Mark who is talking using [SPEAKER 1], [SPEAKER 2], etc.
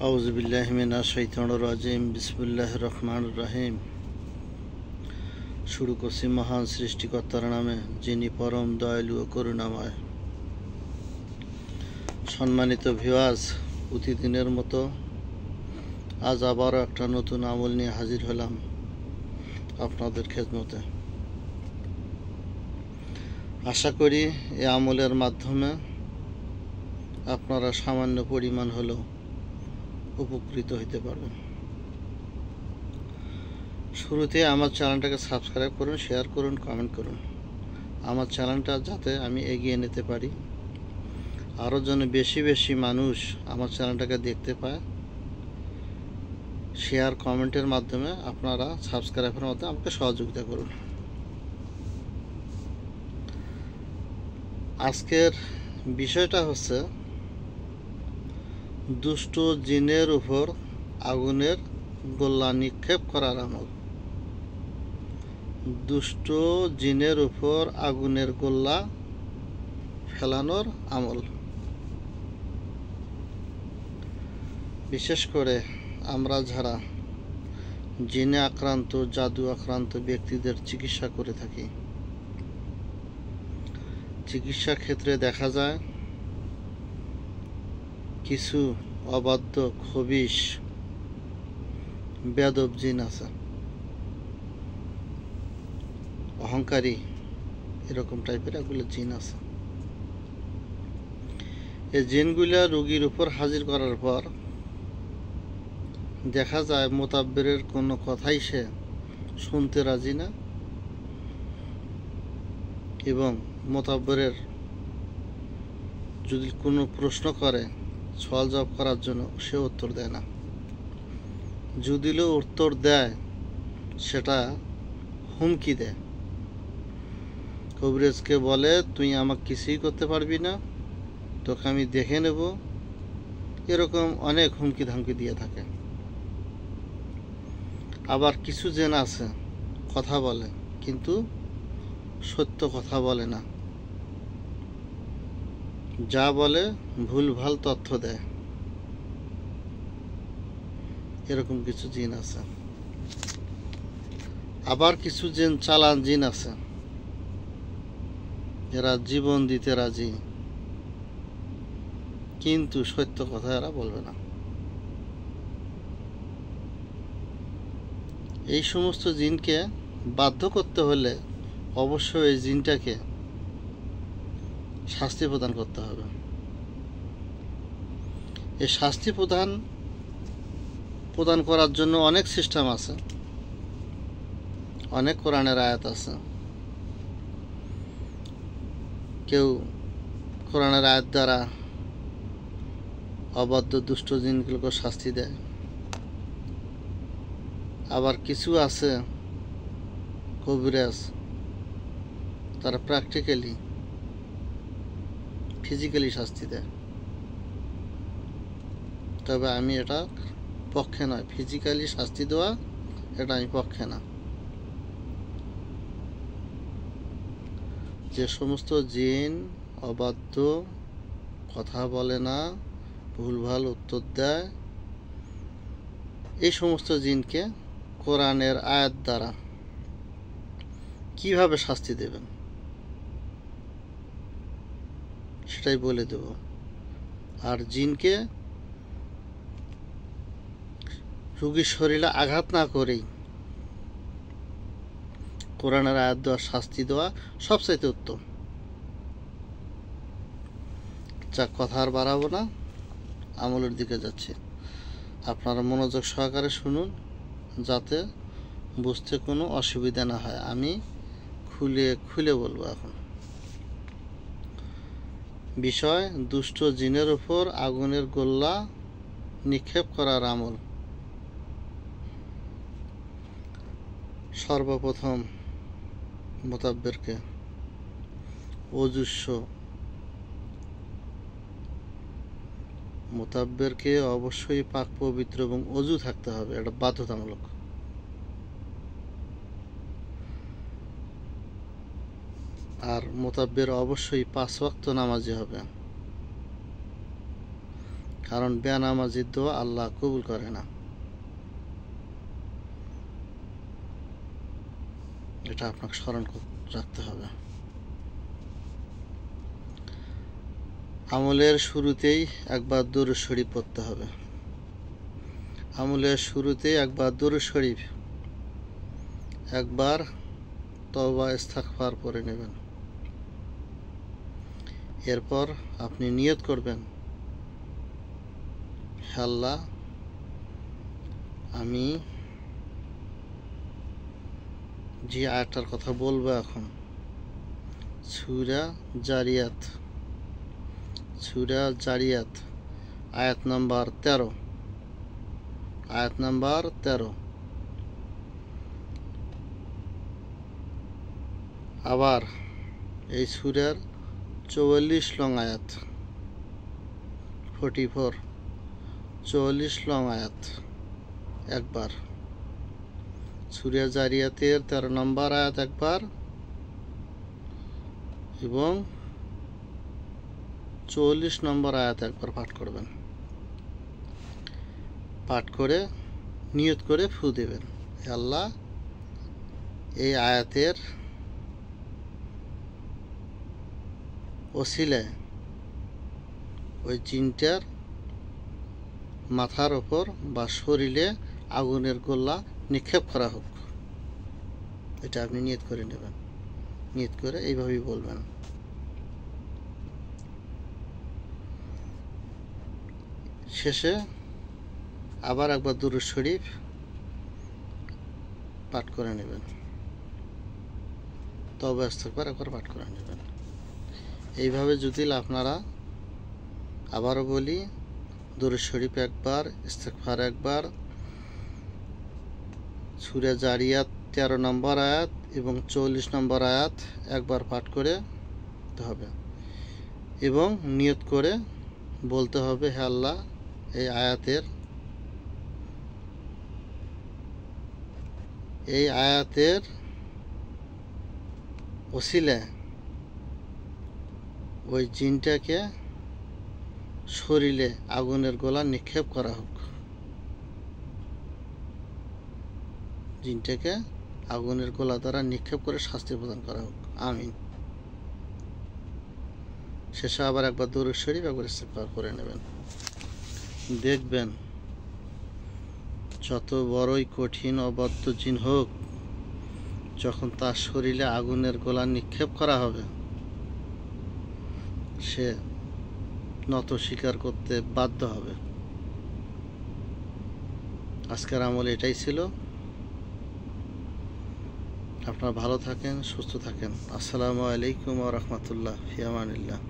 [SPEAKER 1] আউযুবিল্লাহি মিনাশ শাইতানির রাজিম। বিসমিল্লাহির রহমানির রহিম। শুরু করছি মহান সৃষ্টিকর্তার নামে, যিনি পরম দয়ালু ও করুণাময়। সম্মানিত ভিউয়ার্স, প্রতিদিনের মতো আজ আবারও একটা নতুন আমল নিয়ে হাজির হলাম আপনাদের খেদমতে। আশা করি এই আমলের মাধ্যমে আপনারা সামান্য পরিমাণ হলেও উপকৃত হতে পারবেন। শুরুতে আমার চ্যানেলটাকে সাবস্ক্রাইব করুন, শেয়ার করুন, কমেন্ট করুন। আমার চ্যানেলটা যাতে আমি এগিয়ে নিতে পারি, আরও যেন বেশি বেশি মানুষ আমার চ্যানেলটাকে দেখতে পায়, শেয়ার কমেন্টের মাধ্যমে আপনারা সাবস্ক্রাইবের মাধ্যমে আমাকে সহযোগিতা করুন। আজকের বিষয়টা হচ্ছে দুষ্ট জিনের উপর আগুনের গোল্লা নিক্ষেপ করার আমল। দুষ্ট জিনের উপর আগুনের গোল্লা ফেলানোর আমল। বিশেষ করে আমরা যারা জিনে আক্রান্ত, জাদু আক্রান্ত ব্যক্তিদের চিকিৎসা করে থাকি, চিকিৎসা ক্ষেত্রে দেখা যায় কিছু অবাধ্য, খবিশ, বেয়াদব জিন আছে, অহংকারী, এরকম টাইপের এগুলো জিন আছে। এই জিনগুলা রোগীর উপর হাজির করার পর দেখা যায় মোতাব্বিরের কোনো কথাই সে শুনতে রাজি না, এবং মোতাব্বিরের যদি কোনো প্রশ্ন করে সওয়াল জবাব করার জন্য সে উত্তর দেয় না। যদিও উত্তর দেয় সেটা হুমকি দেয়। কবিরাজকে বলে, তুই আমাকে কিছুই করতে পারবি না, তোকে আমি দেখে নেব, এরকম অনেক হুমকি ধামকি দিয়ে থাকে। আবার কিছু জিন আছে কথা বলে কিন্তু সত্য কথা বলে না, যা বলে ভুলভাল তথ্য দেয়, এরকম কিছু জিন আছে। আবার কিছু জিন চালান জিন আছে, এরা জীবন দিতে রাজি কিন্তু সত্য কথা এরা বলবে না। এই সমস্ত জিনকে বাধ্য করতে হলে অবশ্যই এই জিনটাকে শাস্তি প্রদান করতে হবে। এই শাস্তি প্রদান করার জন্য অনেক সিস্টেম আছে, অনেক কোরআনের আয়াত আছে। কেউ কোরআনের আয়াত দ্বারা অবাধ্য দুষ্ট জিনগুলোকে শাস্তি দেয়। আবার কিছু আছে কবিরাজ, তারা প্র্যাকটিক্যালি, ফিজিক্যালি শাস্তি দেয়। তবে আমি এটা পক্ষে নয়, ফিজিক্যালি শাস্তি দেওয়া এটা আমি পক্ষে না। যে সমস্ত জিন অবাধ্য, কথা বলে না, ভুলভাল উত্তর দেয়, এই সমস্ত জিনকে কোরআনের আয়াত দ্বারা কিভাবে শাস্তি দেবেন সেটাই বলে দেব। আর জিনকে রোগীর শরীরে আঘাত না করেই কোরআনের আয়াত দেওয়া শাস্তি দেওয়া সবচাইতে উত্তম। যা কথা আর বাড়াবো না, আমলের দিকে যাচ্ছে। আপনারা মনোযোগ সহকারে শুনুন, যাতে বুঝতে কোনো অসুবিধা না হয়। আমি খুলে বলবো। এখন বিষয়, দুষ্ট জিনের উপর আগুনের গোল্লা নিক্ষেপ করার আমল। সর্বপ্রথম মোতাব্বেরকে অবশ্যই পাক পবিত্র এবং অজু থাকতে হবে, এটা বাধ্যতামূলক। আর মোতাব্বের অবশ্যই 5 ওয়াক্ত নামাজি হবে, কারণ বেনামাজির দোয়া আল্লাহ কবুল করে না। এটা আপনাকে স্মরণ রাখতে হবে। আমলের শুরুতেই একবার দুরূদ শরীফ পড়তে হবে। আমলের শুরুতেই একবার দুরূদ শরীফ, একবার তওবা ইস্তিগফার পড়ে নেবেন। এরপর আপনি নিয়ত করবেন, হে আল্লাহ, আমি যে আয়াতটার কথা বলবো এখন, সূরা জারিয়াত আয়াত নাম্বার 13। আবার এই সূরার 44 লং আয়াত, 44 লং আয়াত একবার, সূরা জারিয়াতের 13 নম্বর আয়াত একবার এবং 44 নম্বর আয়াত একবার পাঠ করবেন। পাঠ করে নিয়ত করে ফু দেবেন, হে আল্লাহ, এই আয়াতের ওসিলায় ওই জিনটার মাথার ওপর বা শরীরে আগুনের গোলা নিক্ষেপ করা হোক। এটা আপনি নিয়ত করে নেবেন। নিয়ত করে এইভাবেই বলবেন। শেষে আবার একবার দুরূদ শরীফ পাঠ করে নেবেন, তওবা ইস্তিগফার একবার পাঠ করে নেবেন। এইভাবে যদি আপনারা, আবারও বলি, দুরূদ শরীফ একবার, ইস্তিগফার একবার, সূরা জারিয়াত 13 নম্বর আয়াত এবং 44 নম্বর আয়াত একবার পাঠ করে হবে এবং নিয়ত করে বলতে হবে, হে আল্লাহ, এই আয়াতের ওসিলায় ওই জিনটাকে শরীরে আগুনের গোলা নিক্ষেপ করা হোক। জিনটাকে আগুনের গোলা দ্বারা নিক্ষেপ করে শাস্তি প্রদান করা হোক, আমিন। শেষে আবার একবার দুরূদ শরীফ একবার ইস্তিগফার করে নেবেন। দেখবেন যত বড়ই কঠিন অবাধ্য জিন হোক, যখন তার শরীরে আগুনের গোলা নিক্ষেপ করা হবে, সে নত স্বীকার করতে বাধ্য হবে। আজকের আমল এটাই ছিল। আপনারা ভালো থাকেন, সুস্থ থাকেন। আসসালামু আলাইকুম ওয়া রাহমাতুল্লাহ, ফি আমানিল্লাহ।